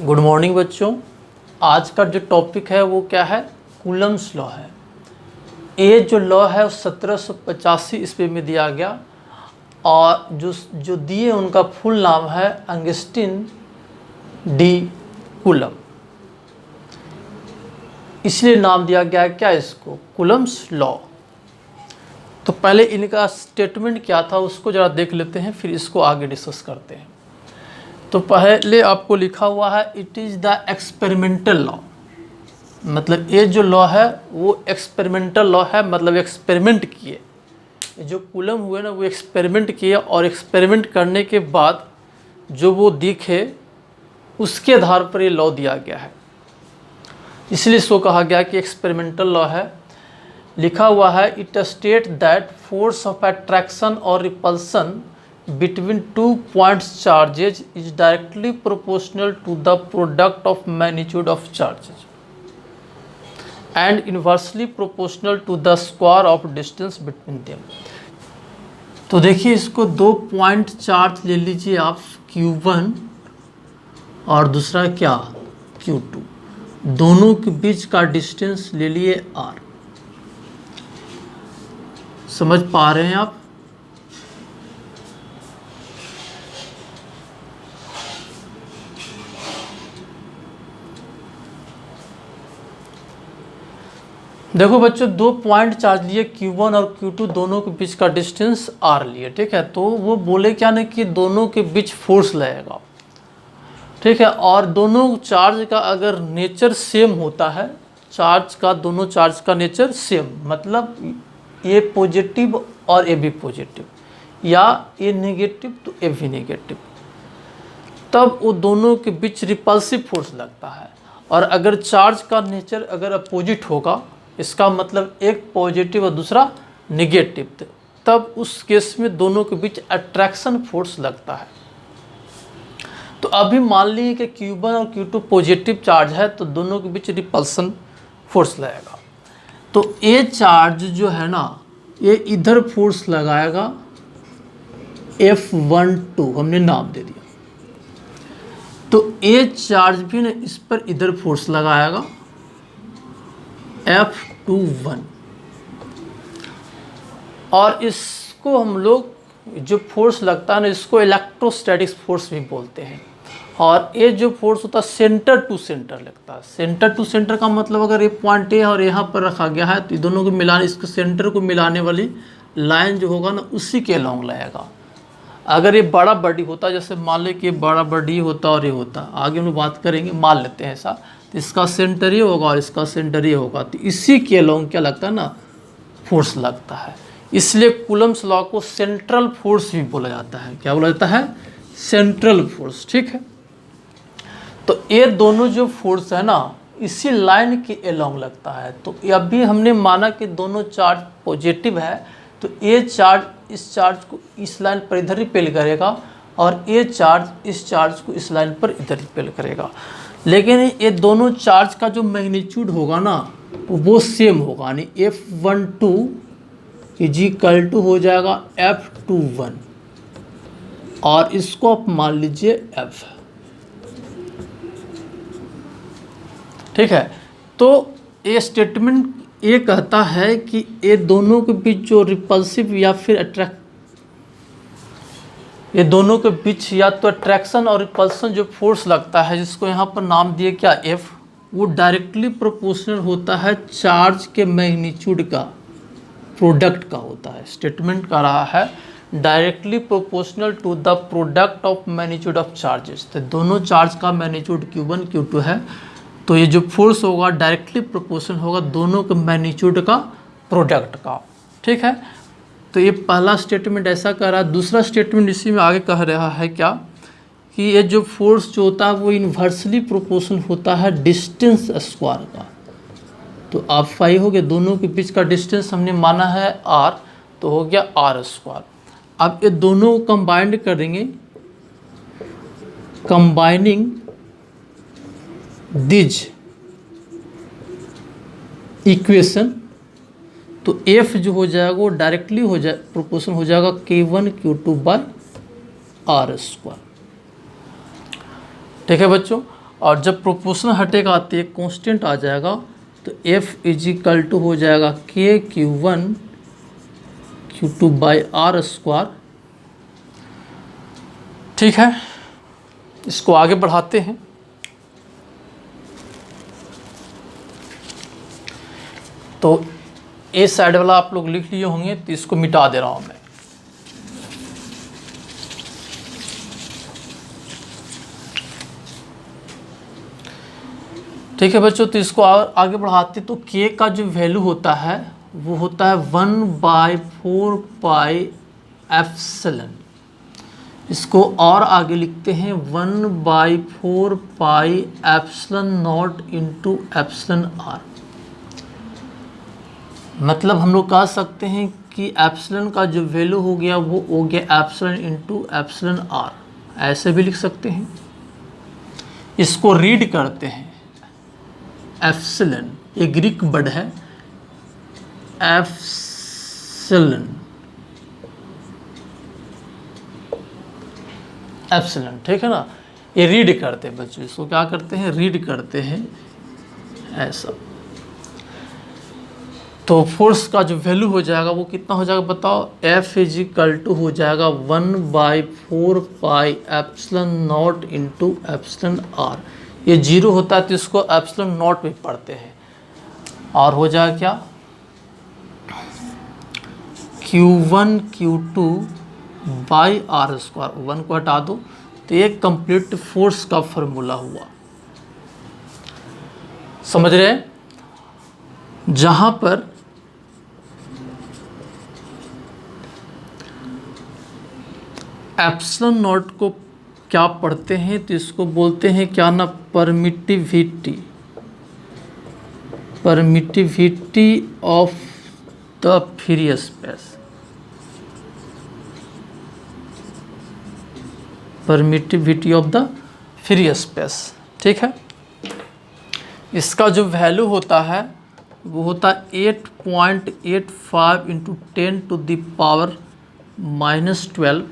Good morning बच्चों। आज का जो टॉपिक है वो क्या है? कूलम्स लॉ है। ये जो लॉ है 1785 ईस्वी में दिया गया और जो दिए उनका फुल नाम है ऑगस्टीन डी कूलम। इसलिए नाम दिया गया है क्या इसको? Coulomb's law. तो पहले इनका स्टेटमेंट क्या था उसको ज़रा देख लेते हैं, फिर इसको आगे डिस्कस करते हैं। तो पहले आपको लिखा हुआ है it is the experimental law. मतलब ये जो लॉ है वो एक्सपेरिमेंटल लॉ है, मतलब एक्सपेरिमेंट किए। जो कूलम हुए ना वो एक्सपेरिमेंट किए और एक्सपेरिमेंट करने के बाद जो वो दिखे उसके आधार पर ये लॉ दिया गया है, इसलिए इसको कहा गया कि एक्सपेरिमेंटल लॉ है। लिखा हुआ है it state that force of attraction और repulsion between 2 points charges is directly proportional to the product of magnitude of charges and inversely proportional to the square of distance between them। तो देखिए इसको 2 point charge ले लीजिए आप, Q1 और दूसरा क्या Q2, दोनों के बीच का डिस्टेंस ले लिए R। समझ पा रहे हैं आप? देखो बच्चों, 2 पॉइंट चार्ज लिए Q1 और Q2, दोनों के बीच का डिस्टेंस R लिए, ठीक है। तो वो बोले क्या ना कि दोनों के बीच फोर्स लगेगा, ठीक है। और दोनों चार्ज का अगर नेचर सेम होता है, चार्ज का दोनों चार्ज का नेचर सेम, मतलब ये पॉजिटिव और ये भी पॉजिटिव, या ये नेगेटिव तो ये भी नेगेटिव, तब वो दोनों के बीच रिपल्सिव फोर्स लगता है। और अगर चार्ज का नेचर अगर अपोजिट होगा, इसका मतलब एक पॉजिटिव और दूसरा निगेटिव, तब उस केस में दोनों के बीच अट्रैक्शन फोर्स लगता है। तो अभी मान लीजिए कि Q1 और Q2 पॉजिटिव चार्ज है तो दोनों के बीच रिपल्सन फोर्स लगेगा। तो ये चार्ज जो है ना ये इधर फोर्स लगाएगा F12, हमने नाम दे दिया। तो ये चार्ज भी ना इस पर इधर फोर्स लगाएगा F21, और इसको हम लोग जो फोर्स लगता है ना इसको इलेक्ट्रोस्टैटिक फोर्स भी बोलते हैं। और ये जो फोर्स होता है सेंटर टू सेंटर लगता है। सेंटर टू सेंटर का मतलब अगर ये पॉइंट ए और यहाँ पर रखा गया है तो दोनों को मिलाने, इसको सेंटर को मिलाने वाली लाइन जो होगा ना उसी के अलॉन्ग लगेगा। अगर ये बड़ा बॉडी होता, जैसे मान लें कि ये बड़ा बॉडी होता और ये होता, आगे हम लोग बात करेंगे, मान लेते हैं ऐसा, तो इसका सेंटर ये होगा और इसका सेंटर ये होगा, तो इसी के अलॉन्ग क्या लगता है ना फोर्स लगता है। इसलिए कूलम्स लॉ को सेंट्रल फोर्स भी बोला जाता है। क्या बोला जाता है? सेंट्रल फोर्स, ठीक है। तो ये दोनों जो फोर्स है ना इसी लाइन के अलॉन्ग लगता है। तो अभी हमने माना कि दोनों चार्ज पॉजिटिव है, तो ये चार्ज इस चार्ज को इस लाइन पर इधर रिपेल करेगा और ये चार्ज इस चार्ज को इस लाइन पर इधर रिपेल करेगा। लेकिन ये दोनों चार्ज का जो मैग्नीट्यूड होगा ना वो सेम होगा, यानी F12 = हो जाएगा F21, और इसको आप मान लीजिए F, ठीक है। तो ये स्टेटमेंट ये कहता है कि ये दोनों के बीच जो रिपल्सिव या फिर अट्रैक्ट, ये दोनों के बीच या तो अट्रैक्शन और रिपल्सन जो फोर्स लगता है, जिसको यहाँ पर नाम दिए क्या F, वो डायरेक्टली प्रोपोर्शनल होता है चार्ज के मैग्नीट्यूड का, प्रोडक्ट का होता है। स्टेटमेंट कर रहा है directly proportional to the product of magnitude of charges. तो दोनों चार्ज का मैग्नीट्यूड Q1 Q2 है, तो ये जो फोर्स होगा डायरेक्टली प्रोपोर्शनल होगा दोनों के मैग्नीट्यूड का, प्रोडक्ट का, ठीक है। तो ये पहला स्टेटमेंट ऐसा कह रहा है। दूसरा स्टेटमेंट इसी में आगे कह रहा है क्या कि ये जो फोर्स जो होता है वो इन्वर्सली प्रोपोर्शनल होता है डिस्टेंस स्क्वायर का। तो आप फाई हो गया, दोनों के बीच का डिस्टेंस हमने माना है R, तो हो गया R²। अब ये दोनों को कंबाइंड करेंगे, कंबाइनिंग दिज इक्वेशन, तो F जो हो जाएगा वो डायरेक्टली हो जाए प्रोपोर्शन हो जाएगा K1 Q2/R², ठीक है बच्चों। और जब प्रोपोर्शनल हटेगा तो एक कांस्टेंट आ जाएगा, तो F इजिकल टू हो जाएगा K Q1 Q2 by r square. ठीक है, इसको आगे बढ़ाते हैं। तो ए साइड वाला आप लोग लिख लिए होंगे, तो इसको मिटा दे रहा हूं मैं। ठीक है बच्चों, तो इसको आगे बढ़ाते तो के का जो वैल्यू होता है वो होता है 1/4 पाई एप्सिलॉन। इसको और आगे लिखते हैं 1/4 pi epsilon naught into epsilon r. मतलब हम लोग कह सकते हैं कि एप्सिलॉन का जो वैल्यू हो गया वो हो गया एप्सिलॉन इंटू एप्सिलॉन आर, ऐसे भी लिख सकते हैं। इसको रीड करते हैं, एप्सिलॉन ये ग्रीक वर्ड है, एप्सिलॉन एप्सिलॉन, ठीक है ना। ये रीड करते हैं बच्चों, इसको क्या करते हैं, रीड करते हैं ऐसा। तो फोर्स का जो वैल्यू हो जाएगा वो कितना हो जाएगा बताओ, F इजिकल टू हो जाएगा 1/4 pi epsilon naught into epsilon r. ये जीरो होता है तो इसको एप्सिलॉन नॉट में पढ़ते हैं, और हो जाएगा क्या Q1 Q2 by r square. 1 को हटा दो तो ये कंप्लीट फोर्स का फॉर्मूला हुआ। समझ रहे हैं, जहां पर एप्सिलॉन नॉट को क्या पढ़ते हैं तो इसको बोलते हैं क्या ना, permittivity, permittivity of the free space, permittivity of the free space. ठीक है, इसका जो वैल्यू होता है वो होता है 8.85 इंटू 10 टू द पावर -12।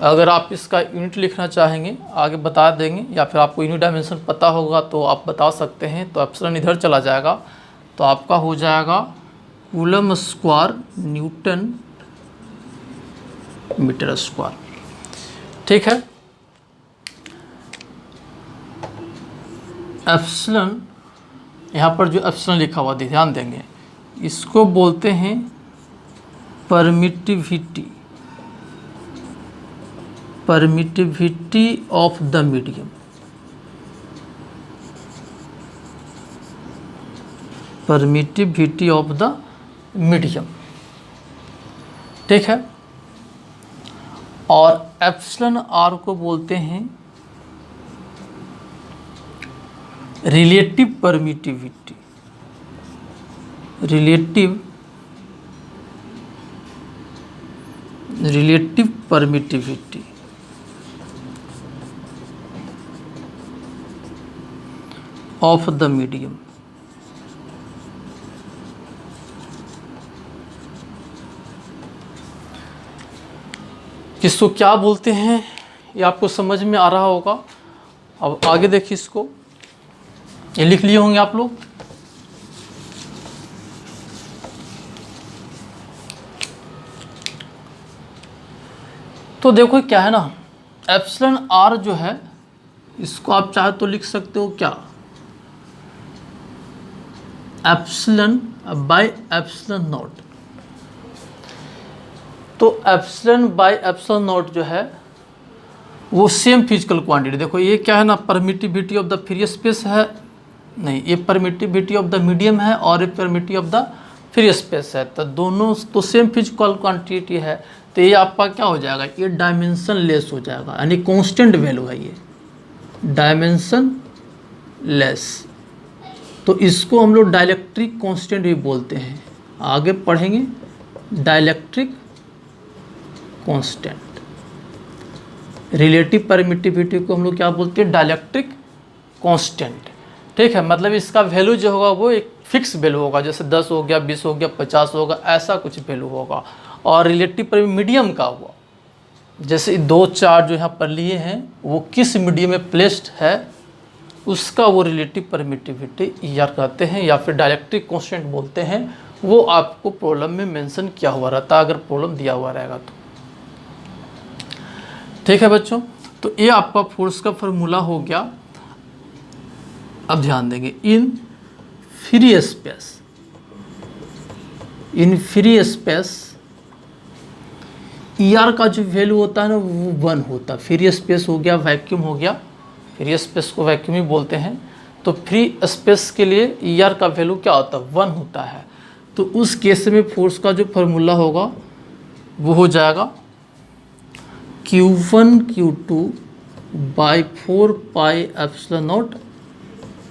अगर आप इसका यूनिट लिखना चाहेंगे आगे बता देंगे, या फिर आपको यूनिट डायमेंशन पता होगा तो आप बता सकते हैं। तो एप्सिलॉन इधर चला जाएगा तो आपका हो जाएगा coulomb square newton metre square. ठीक है, एप्सिलॉन यहाँ पर जो एप्सिलॉन लिखा हुआ ध्यान देंगे, इसको बोलते हैं permittivity, permittivity of the medium, permittivity of the medium. ठीक है, और एप्सिलॉन आर को बोलते हैं relative permittivity, relative permittivity of the medium. किसको क्या बोलते हैं ये आपको समझ में आ रहा होगा। अब आगे देखिए, इसको ये लिख लिए होंगे आप लोग। तो देखो क्या है ना, एप्सिलॉन आर जो है इसको आप चाहे तो लिख सकते हो क्या, एप्सिलॉन बाय एप्सिलॉन नॉट। तो एप्सिलॉन बाय एप्सिलॉन नॉट जो है वो सेम फिजिकल क्वांटिटी। देखो ये क्या है ना, permittivity of the free space है, नहीं ये परमिटिविटी ऑफ द मीडियम है और ये permittivity of the free space है। तो दोनों तो सेम फिजिकल क्वांटिटी है, तो ये आपका क्या हो जाएगा, ये डायमेंशन लेस हो जाएगा, यानी कांस्टेंट वैल्यू है ये, डायमेंशन लेस। तो इसको हम लोग डाइलेक्ट्रिक कांस्टेंट भी बोलते हैं, आगे पढ़ेंगे डाइलेक्ट्रिक कांस्टेंट। रिलेटिव परमिटिविटी को हम लोग क्या बोलते हैं, डाइलेक्ट्रिक कांस्टेंट। ठीक है, मतलब इसका वैल्यू जो होगा वो एक फिक्स वैल्यू होगा, जैसे 10 हो गया, 20 हो गया, 50 होगा, ऐसा कुछ वैल्यू होगा। और रिलेटिव पर मीडियम का हुआ, जैसे 2 चार्ज जो यहाँ पर लिए हैं वो किस मीडियम में प्लेस्ड है उसका वो रिलेटिव परमिटिविटी ईआर कहते हैं या फिर डाइलेक्ट्रिक कांस्टेंट बोलते हैं। वो आपको प्रॉब्लम में मेंशन किया हुआ रहता है अगर प्रॉब्लम दिया हुआ रहेगा तो। ठीक है बच्चों, तो ये आपका फोर्स का फॉर्मूला हो गया। अब ध्यान देंगे, इन फ्री स्पेस ईआर का जो वैल्यू होता है ना वो 1 होता है। फ्री स्पेस हो गया, वैक्यूम हो गया, फ्री स्पेस को वैक्यूम ही बोलते हैं। तो फ्री स्पेस के लिए ईआर का वैल्यू क्या होता है, 1 होता है। तो उस केस में फोर्स का जो फॉर्मूला होगा वो हो जाएगा Q1 Q2 by 4 pi epsilon naught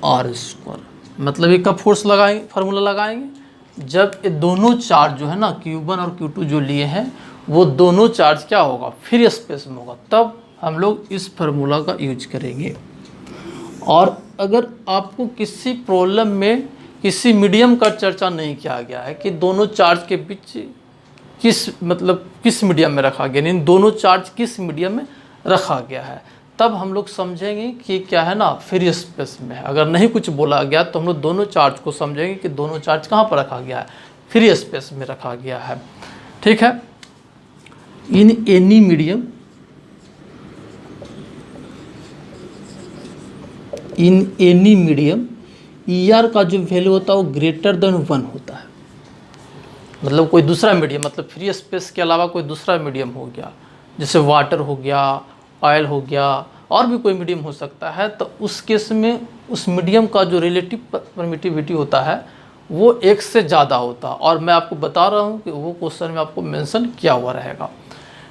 r square. मतलब एक का फोर्स लगाएंगे, फार्मूला लगाएंगे जब ये दोनों चार्ज जो है ना Q1 और Q2 जो लिए हैं वो दोनों चार्ज क्या होगा, फ्री स्पेस में होगा, तब हम लोग इस फार्मूला का यूज करेंगे। और अगर आपको किसी प्रॉब्लम में किसी मीडियम का चर्चा नहीं किया गया है कि दोनों चार्ज के बीच किस मीडियम में रखा गया, यानी दोनों चार्ज किस मीडियम में रखा गया है, तब हम लोग समझेंगे कि क्या है ना फ्री स्पेस में है। अगर नहीं कुछ बोला गया तो हम लोग दोनों चार्ज को समझेंगे कि दोनों चार्ज कहाँ पर रखा गया है, फ्री स्पेस में रखा गया है। ठीक है, इन एनी मीडियम ईआर का जो वैल्यू होता है वो ग्रेटर देन 1 होता है। मतलब कोई दूसरा मीडियम, मतलब फ्री स्पेस के अलावा कोई दूसरा मीडियम हो गया, जैसे वाटर हो गया, ऑयल हो गया, और भी कोई मीडियम हो सकता है, तो उस केस में उस मीडियम का जो रिलेटिव परमिटिविटी होता है वो 1 से ज़्यादा होता है। और मैं आपको बता रहा हूँ कि वो क्वेश्चन में आपको मेंशन किया हुआ रहेगा।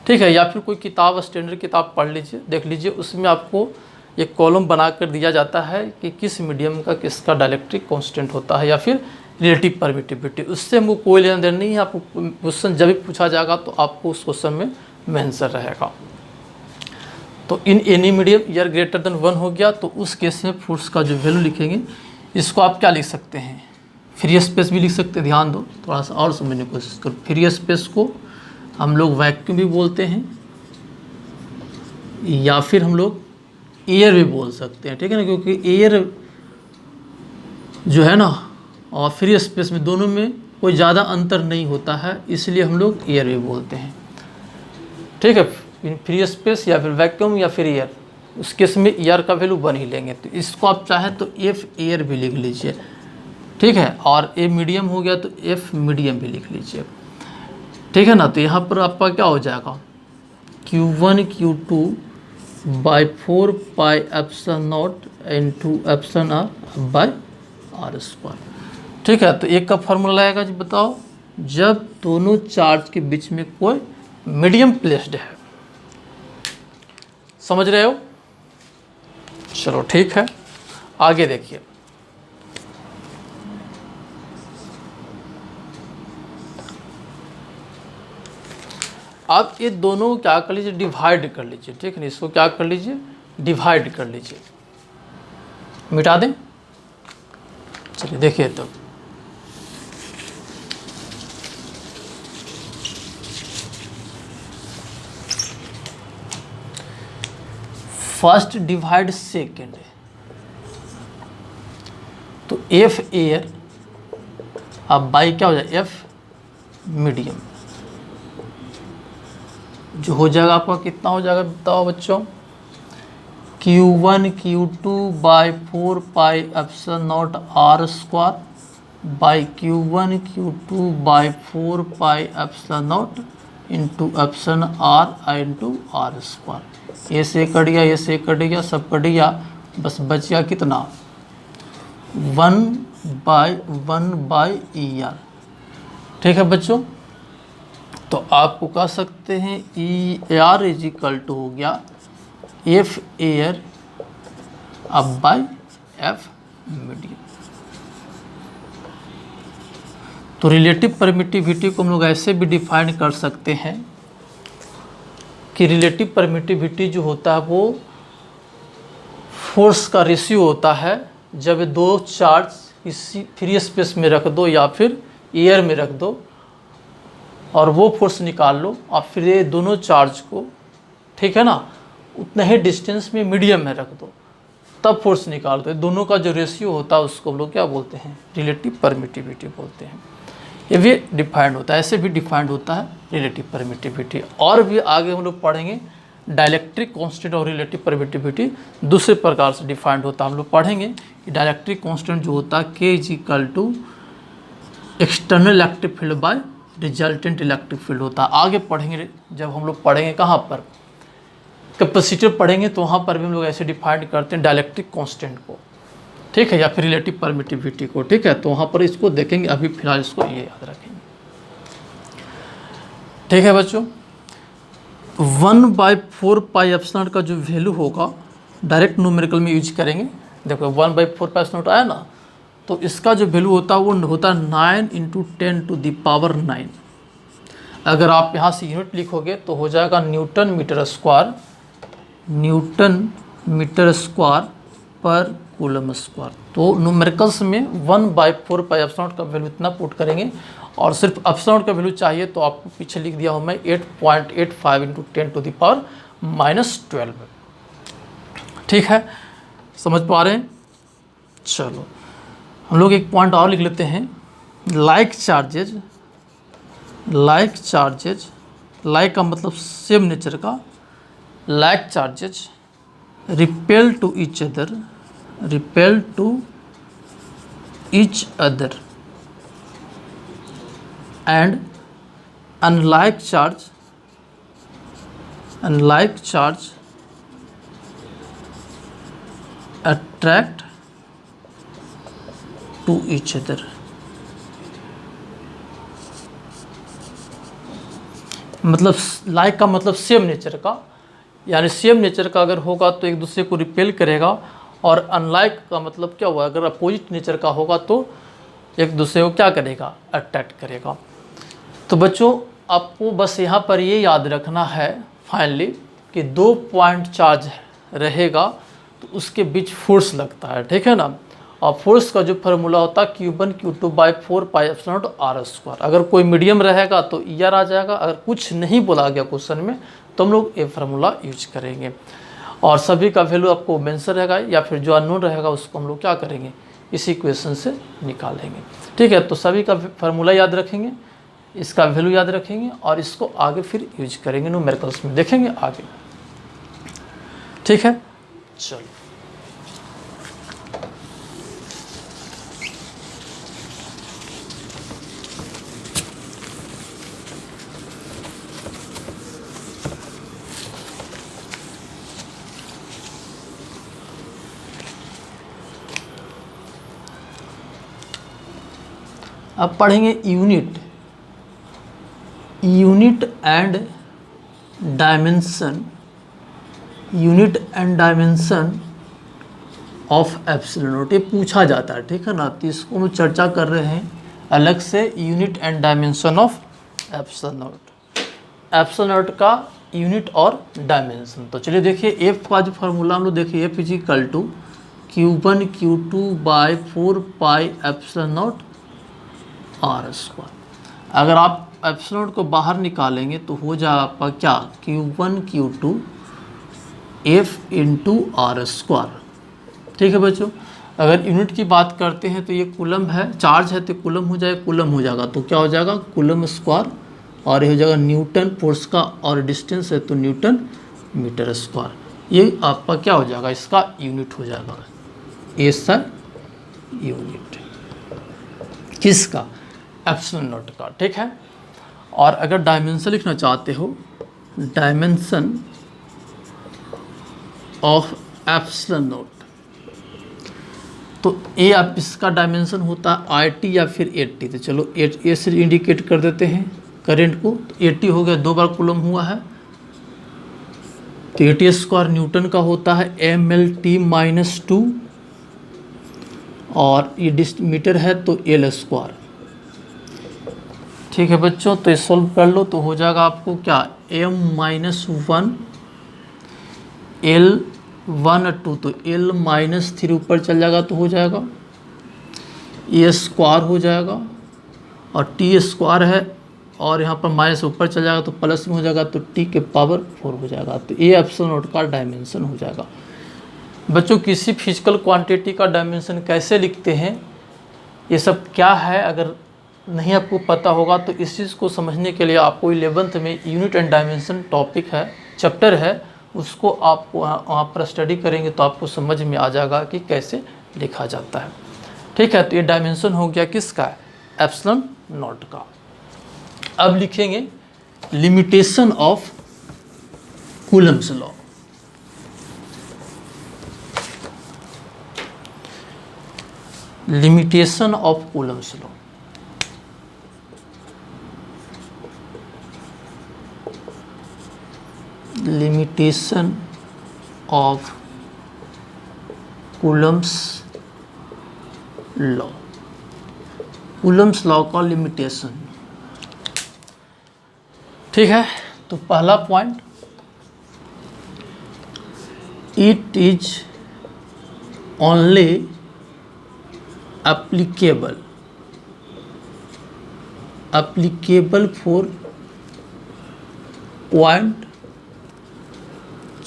ठीक है, या फिर कोई किताब, स्टैंडर्ड किताब पढ़ लीजिए, देख लीजिए, उसमें आपको एक कॉलम बना कर दिया जाता है कि किस मीडियम का किसका डाइलेक्ट्रिक कांस्टेंट होता है या फिर रिलेटिव परमिटिविटी। उससे हमको कोई लेना देना नहीं है। आपको क्वेश्चन जब भी पूछा जाएगा तो आपको उस क्वेश्चन में मेंशन रहेगा। तो in any medium ER greater than 1 हो गया, तो उस केस में फोर्स का जो वैल्यू लिखेंगे, इसको आप क्या लिख सकते हैं, फ्री स्पेस भी लिख सकते हैं। ध्यान दो, थोड़ा सा और समझने की कोशिश करो। फ्री स्पेस को हम लोग वैक्यूम भी बोलते हैं या फिर हम लोग एयर भी बोल सकते हैं। ठीक है ना, क्योंकि एयर जो है ना और फ्री स्पेस में दोनों में कोई ज़्यादा अंतर नहीं होता है, इसलिए हम लोग एयर भी बोलते हैं। ठीक है, फ्री स्पेस या फिर वैक्यूम या फिर एयर, उस केस में ईआर का वैल्यू 1 ही लेंगे। तो इसको आप चाहें तो एफ एयर भी लिख लीजिए। ठीक है, और ए मीडियम हो गया तो एफ मीडियम भी लिख लीजिए। ठीक है ना, तो यहाँ पर आपका क्या हो जाएगा, Q1 Q2 by 4 pi epsilon naught into epsilon r by r square. ठीक है, तो एक का फॉर्मूला आएगा जी, बताओ, जब दोनों चार्ज के बीच में कोई मीडियम प्लेस्ड है। समझ रहे हो? चलो ठीक है, आगे देखिए। आप ये दोनों क्या कर लीजिए, डिवाइड कर लीजिए। ठीक है, इसको क्या कर लीजिए, डिवाइड कर लीजिए, मिटा दें। चलिए देखिए, तो फर्स्ट डिवाइड सेकेंड, तो एफ एयर अब बाई क्या हो जाएगा, एफ मीडियम, जो हो जाएगा आपका कितना हो जाएगा बताओ बच्चों, Q1 Q2 by 4 pi epsilon naught r square by Q1 Q2 by 4 pi epsilon naught into epsilon r into r square. ये से कट गया, ये से कट गया, सब कट गया, बस बच गया कितना, 1/1 बाई ई आर। ठीक है बच्चों, तो आपको कह सकते हैं E r is equal to हो गया एफ एयर अब बाई एफ मीडियम। तो रिलेटिव परमिटिविटी को हम लोग ऐसे भी डिफाइन कर सकते हैं कि रिलेटिव परमिटिविटी जो होता है वो फोर्स का रेशियो होता है। जब दो चार्ज किसी फ्री स्पेस में रख दो या फिर एयर में रख दो और वो फोर्स निकाल लो और फिर ये दोनों चार्ज को, ठीक है ना, उतने ही डिस्टेंस में मीडियम में रख दो, तब फोर्स निकालते हैं। दोनों का जो रेशियो होता है उसको हम लोग क्या बोलते हैं, रिलेटिव परमिटिविटी बोलते हैं। ये भी डिफाइंड होता है, ऐसे भी डिफाइंड होता है रिलेटिव परमिटिविटी। और भी आगे हम लोग पढ़ेंगे डाइलेक्ट्रिक कांस्टेंट और रिलेटिव परमिटिविटी दूसरे प्रकार से डिफाइंड होता है। हम लोग पढ़ेंगे कि डाइलेक्ट्रिक कांस्टेंट जो होता है K is equal to external electric field by resultant electric field होता है। आगे पढ़ेंगे जब हम लोग पढ़ेंगे कहाँ पर, कैपेसिटर पढ़ेंगे, तो वहाँ पर भी हम लोग ऐसे डिफाइन करते हैं डाइलेक्ट्रिक कांस्टेंट को, ठीक है, या फिर रिलेटिव परमिटिविटी को, ठीक है। तो वहाँ पर इसको देखेंगे, अभी फिलहाल इसको ये याद रखेंगे, ठीक है बच्चों। 1/4 पाई एप्सिलॉन का जो वैल्यू होगा डायरेक्ट न्यूमेरिकल में यूज करेंगे। देखो 1/4 पाई एप्सिलॉन आया ना, तो इसका जो वैल्यू होता है वो होता है 9 × 10⁹ अगर आप यहाँ से यूनिट लिखोगे तो हो जाएगा न्यूटन मीटर स्क्वायर पर कूलम स्क्वायर। तो न्यूमेरिकल्स में 1/4 पाई एप्सिलॉन का वैल्यू इतना पुट करेंगे, और सिर्फ एप्सिलॉन का वैल्यू चाहिए तो आपको पीछे लिख दिया हूँ मैं 8.85 × 10⁻12। ठीक है, समझ पा रहे हैं। चलो हम लोग एक पॉइंट और लिख लेते हैं, लाइक चार्जेज, लाइक का मतलब सेम नेचर का, like charges repel to each other and unlike charge attract to each other. मतलब लाइक का मतलब सेम नेचर का, यानी सेम नेचर का अगर होगा तो एक दूसरे को रिपेल करेगा, और अनलाइक का मतलब क्या हुआ, अगर अपोजिट नेचर का होगा तो एक दूसरे को क्या करेगा, अट्रैक्ट करेगा। तो बच्चों आपको बस यहाँ पर ये याद रखना है फाइनली कि 2 पॉइंट चार्ज रहेगा तो उसके बीच फोर्स लगता है, ठीक है ना। और फोर्स का जो फार्मूला होता है Q1 Q2/4 pi epsilon r²। अगर कोई मीडियम रहेगा तो ER आ जाएगा, अगर कुछ नहीं बोला गया क्वेश्चन में तो हम लोग ये फार्मूला यूज करेंगे। और सभी का वैल्यू आपको मेंशन रहेगा, या फिर जो अननोन रहेगा उसको हम लोग क्या करेंगे, इसी इक्वेशन से निकालेंगे, ठीक है। तो सभी का फार्मूला याद रखेंगे, इसका वैल्यू याद रखेंगे, और इसको आगे फिर यूज करेंगे न्यूमेरिकल्स में, देखेंगे आगे, ठीक है। चलो अब पढ़ेंगे unit and dimension of epsilon not. ये पूछा जाता है, ठीक है ना। तो इसको हम चर्चा कर रहे हैं अलग से, unit and dimension of epsilon not, epsilon not का यूनिट और डायमेंशन। तो चलिए देखिए एफ का जो फार्मूला हम लोग देखिए, F is equal to Q1 Q2/4 pi epsilon naught r²। अगर आप एप्सिलॉन को बाहर निकालेंगे तो हो जाएगा आपका क्या, Q1 Q2 F × r²। ठीक है बच्चों, अगर यूनिट की बात करते हैं तो ये कूलम है, चार्ज है तो कूलम हो जाएगा, तो क्या हो जाएगा कूलम स्क्वायर, और ये हो जाएगा न्यूटन फोर्स का, और डिस्टेंस है तो न्यूटन मीटर स्क्वायर। ये आपका क्या हो जाएगा, इसका यूनिट हो जाएगा, ऐसा यूनिट किसका, एप्सिलॉन नॉट का, ठीक है। और अगर डायमेंशन लिखना चाहते हो, डायमेंशन ऑफ एप्सिलॉन नॉट, तो ए आप इसका डायमेंशन होता है RT या फिर 80। तो चलो ए से इंडिकेट कर देते हैं करंट को, तो 80 हो गया, 2 बार कूलम हुआ है, तो 80² न्यूटन का होता है mLt-2, और ये मीटर है तो L²। ठीक है बच्चों, तो ये सॉल्व कर लो तो हो जाएगा आपको क्या, m-1 L1/2, तो L-3 ऊपर चल जाएगा तो हो जाएगा A² हो जाएगा, और T² है, और यहाँ पर माइनस ऊपर चल जाएगा तो प्लस में हो जाएगा, तो T⁴ हो जाएगा। तो ये एप्सिलॉन नॉट का डायमेंशन हो जाएगा। बच्चों किसी फिजिकल क्वांटिटी का डायमेंशन कैसे लिखते हैं, ये सब क्या है, अगर नहीं आपको पता होगा तो इस चीज़ को समझने के लिए आपको 11th में यूनिट एंड डायमेंशन टॉपिक है, चैप्टर है, उसको आप वहाँ पर स्टडी करेंगे तो आपको समझ में आ जाएगा कि कैसे लिखा जाता है। ठीक है, तो ये डायमेंशन हो गया किसका, एप्सिलॉन नॉट का। अब लिखेंगे limitation of Coulomb's law. Limitation of Coulomb's law. Limitation of Coulomb's law. Coulomb's law का लिमिटेशन। ठीक है, तो पहला point, it is only applicable for point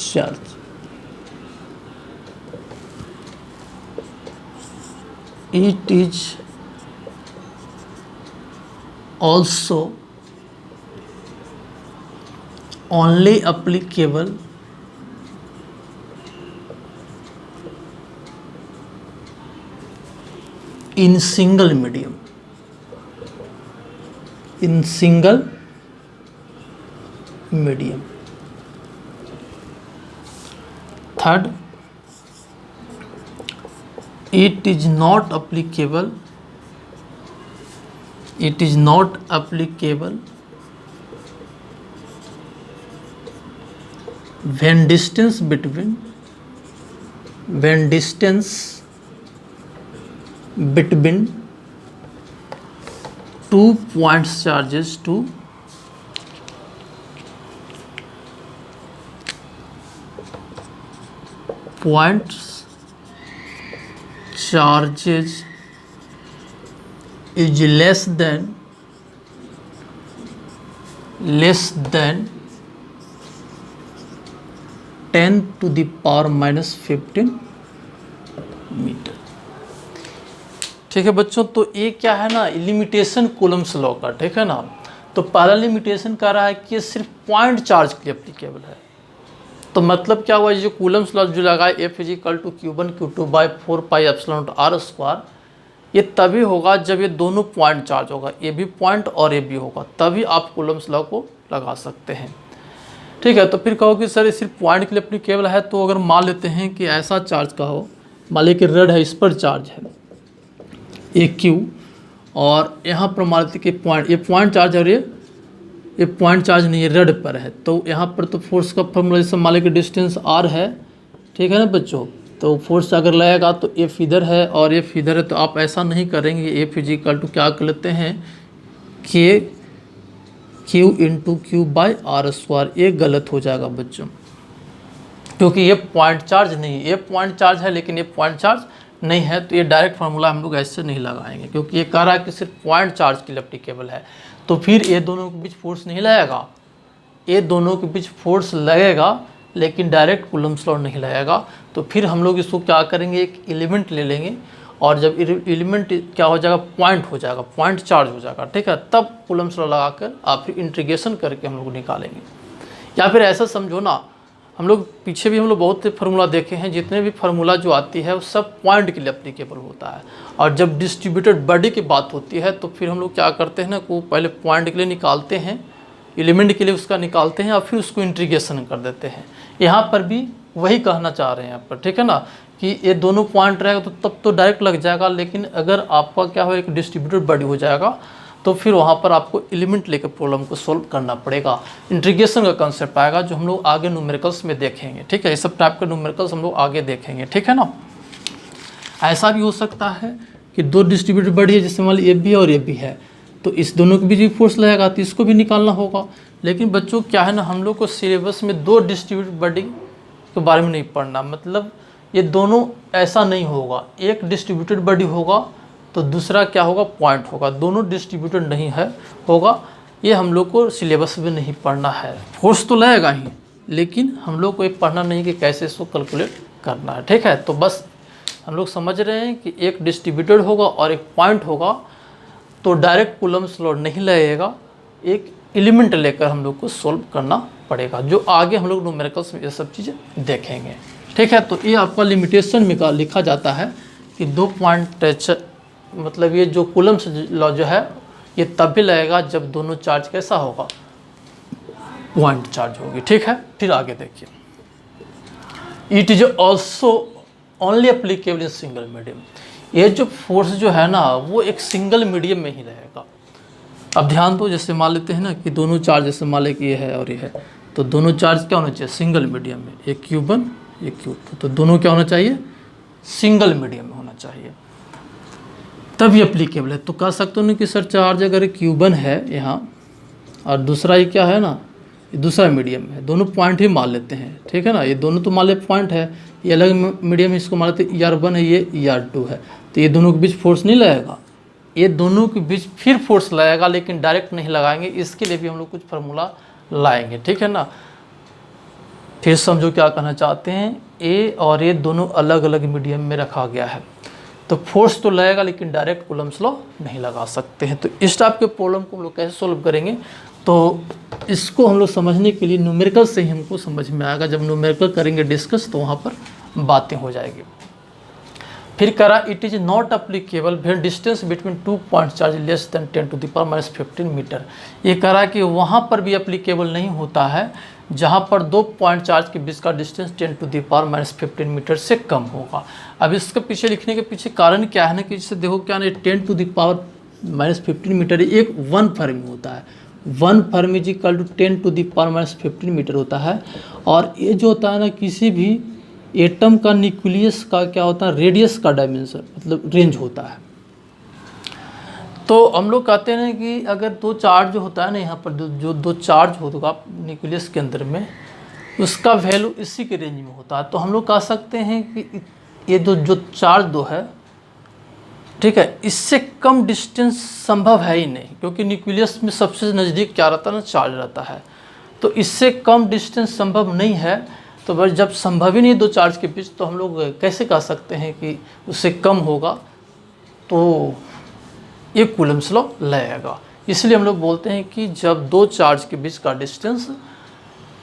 charge. It is also only applicable in single medium. In single medium. Third, it is not applicable when distance between two points charges to points charges is less than 10 to the power minus 15 metre. ठीक है बच्चों, तो ये क्या है ना, limitation Coulomb's law का। ठीक है ना, तो पहला लिमिटेशन कह रहा है कि ये सिर्फ पॉइंट चार्ज के लिए एप्लीकेबल है। तो मतलब क्या हुआ, जो कूलम्स लॉ जो लगाए F = Q1 Q2 by 4 pi epsilon r², ये तभी होगा जब ये दोनों पॉइंट चार्ज होगा, ये भी पॉइंट और ये भी होगा, तभी आप कूलम्स लॉ को लगा सकते हैं। ठीक है, तो फिर कहो कि सर ये सिर्फ पॉइंट के लिए एप्लीकेबल है, तो अगर मान लेते हैं कि ऐसा चार्ज का हो, मान लीजिए कि रेड है, इस पर चार्ज है एक Q, और यहाँ पर मान लेते कि पॉइंट, ये पॉइंट चार्ज है और ये पॉइंट चार्ज नहीं है, रेड पर है, तो यहाँ पर तो फोर्स का फॉर्मूला जैसे मान लीजिए कि डिस्टेंस R है। ठीक है ना बच्चों, तो फोर्स अगर लगेगा तो F इधर है और F इधर है, तो आप ऐसा नहीं करेंगे। F = क्या कर लेते हैं, Q × Q/r², ये गलत हो जाएगा बच्चों, क्योंकि ये पॉइंट चार्ज नहीं है, ये पॉइंट चार्ज है लेकिन ये पॉइंट चार्ज नहीं है, तो ये डायरेक्ट फार्मूला हम लोग ऐसे नहीं लगाएंगे, क्योंकि ये कह रहा है कि सिर्फ पॉइंट चार्ज के लिए एप्लीकेबल है। तो फिर ये दोनों के बीच फोर्स नहीं लगेगा, ये दोनों के बीच फोर्स लगेगा लेकिन डायरेक्ट कूलम्स लॉ नहीं लगेगा। तो फिर हम लोग इसको क्या करेंगे, एक एलिमेंट ले लेंगे, और जब एलिमेंट क्या हो जाएगा, पॉइंट हो जाएगा, पॉइंट चार्ज हो जाएगा। ठीक है, तब कूलम्स लॉ लगाकर आप फिर इंटीग्रेशन करके हम लोग निकालेंगे। या फिर ऐसा समझो ना, हम लोग पीछे भी हम लोग बहुत से फार्मूला देखे हैं, जितने भी फार्मूला जो आती है वो सब पॉइंट के लिए एप्लीकेबल होता है, और जब डिस्ट्रीब्यूटेड बॉडी की बात होती है तो फिर हम लोग क्या करते हैं ना, को पहले पॉइंट के लिए निकालते हैं, एलिमेंट के लिए उसका निकालते हैं और फिर उसको इंटीग्रेशन कर देते हैं। यहाँ पर भी वही कहना चाह रहे हैं यहाँ पर। ठीक है ना, कि ये दोनों पॉइंट रहेगा तो तब तो डायरेक्ट लग जाएगा, लेकिन अगर आपका क्या हो, एक डिस्ट्रीब्यूटेड बॉडी हो जाएगा तो फिर वहाँ पर आपको एलिमेंट लेकर प्रॉब्लम को सॉल्व करना पड़ेगा। इंटीग्रेशन का कंसेप्ट आएगा जो हम लोग आगे न्यूमेरिकल्स में देखेंगे। ठीक है, ये सब टाइप के न्यूमेरिकल्स हम लोग आगे देखेंगे। ठीक है ना, ऐसा भी हो सकता है कि दो डिस्ट्रीब्यूटेड बॉडी है, जैसे मान लीजिए ये भी और ये भी है, तो इस दोनों के बीच भी फोर्स लगेगा, तो इसको भी निकालना होगा। लेकिन बच्चों क्या है ना, हम लोग को सिलेबस में दो डिस्ट्रीब्यूटेड बॉडी के बारे में नहीं पढ़ना, मतलब ये दोनों ऐसा नहीं होगा, एक डिस्ट्रीब्यूटेड बॉडी होगा तो दूसरा क्या होगा, पॉइंट होगा, दोनों डिस्ट्रीब्यूटेड नहीं है होगा, ये हम लोग को सिलेबस में नहीं पढ़ना है। फोर्स तो लगेगा ही, लेकिन हम लोग को ये पढ़ना नहीं कि कैसे इसको कैलकुलेट करना है। ठीक है, तो बस हम लोग समझ रहे हैं कि एक डिस्ट्रीब्यूटेड होगा और एक पॉइंट होगा, तो डायरेक्ट कूलम्स लॉ नहीं लगेगा, एक एलिमेंट लेकर हम लोग को सोल्व करना पड़ेगा, जो आगे हम लोग न्यूमेरिकल्स में ये सब चीज़ें देखेंगे। ठीक है, तो ये आपका लिमिटेशन में लिखा जाता है कि 2 पॉइंट मतलब ये जो कूलम्स लॉ जो है ये तब भी लगेगा जब दोनों चार्ज कैसा होगा, पॉइंट चार्ज होगी। ठीक है, फिर आगे देखिए, it is also only applicable in single medium. ये जो फोर्स जो है ना वो एक सिंगल मीडियम में ही रहेगा। अब ध्यान दो, जैसे मान लेते हैं ना कि दोनों चार्ज, जैसे मान ले कि ये है और ये है, तो दोनों चार्ज क्या होना चाहिए, सिंगल मीडियम में, एक Q1 एक Q2, तो दोनों क्या होना चाहिए, सिंगल मीडियम में होना चाहिए, तब ये एप्लीकेबल है। तो कह सकते हो ना कि सर चार्ज अगर Q1 है यहाँ और दूसरा ही क्या है ना, ये दूसरा मीडियम है, दोनों पॉइंट ही मान लेते हैं। ठीक है ना, ये दोनों तो मान ले पॉइंट है, ये अलग मीडियम, इसको मान लेते ER1 है, ये ER2 है, तो ये दोनों के बीच फोर्स नहीं लगेगा, ये दोनों के बीच फिर फोर्स लगेगा, लेकिन डायरेक्ट नहीं लगाएंगे, इसके लिए भी हम लोग कुछ फार्मूला लाएंगे। ठीक है ना, फिर समझो क्या कहना चाहते हैं, ए और ए दोनों अलग अलग मीडियम में रखा गया है, तो फोर्स तो लगेगा लेकिन डायरेक्ट कूलम्स लॉ नहीं लगा सकते हैं। तो इस टाइप के प्रॉब्लम को हम लोग कैसे सोल्व करेंगे, तो इसको हम लोग समझने के लिए न्यूमेरिकल से ही हमको समझ में आएगा। जब न्यूमेरिकल करेंगे डिस्कस तो वहाँ पर बातें हो जाएगी। फिर करा it is not applicable when distance between 2 point charge less than 10⁻⁻15 metre. ये करा कि वहाँ पर भी अप्लीकेबल नहीं होता है जहाँ पर 2 पॉइंट चार्ज के बीच का डिस्टेंस 10⁻⁻15 मीटर से कम होगा। अब इसके पीछे लिखने के पीछे कारण क्या है ना कि जैसे देखो क्या ना, 10⁻⁻15 मीटर एक 1 फर्मी होता है, 1 fermi is equal to 10⁻⁻15 metre होता है। और ये जो होता है ना, किसी भी एटम का न्यूक्लियस का क्या होता है, रेडियस का डायमेंशन मतलब रेंज होता है। तो हम लोग कहते हैं कि अगर 2 चार्ज जो होता है ना, यहाँ पर जो 2 चार्ज होगा न्यूक्लियस के अंदर में, उसका वैल्यू इसी के रेंज में होता है। तो हम लोग कह सकते हैं कि ये जो चार्ज 2 है, ठीक है, इससे कम डिस्टेंस संभव है ही नहीं, क्योंकि न्यूक्लियस में सबसे नज़दीक क्या रहता है ना, चार्ज रहता है। तो इससे कम डिस्टेंस संभव नहीं है। तो बस जब संभव ही नहीं 2 चार्ज के बीच, तो हम लोग कैसे कह सकते हैं कि उससे कम होगा, तो ये कूलम्स लॉ लगेगा। इसलिए हम लोग बोलते हैं कि जब 2 चार्ज के बीच का डिस्टेंस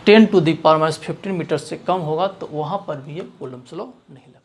10⁻⁻15 मीटर से कम होगा, तो वहाँ पर भी ये कूलम्स लॉ नहीं लगता।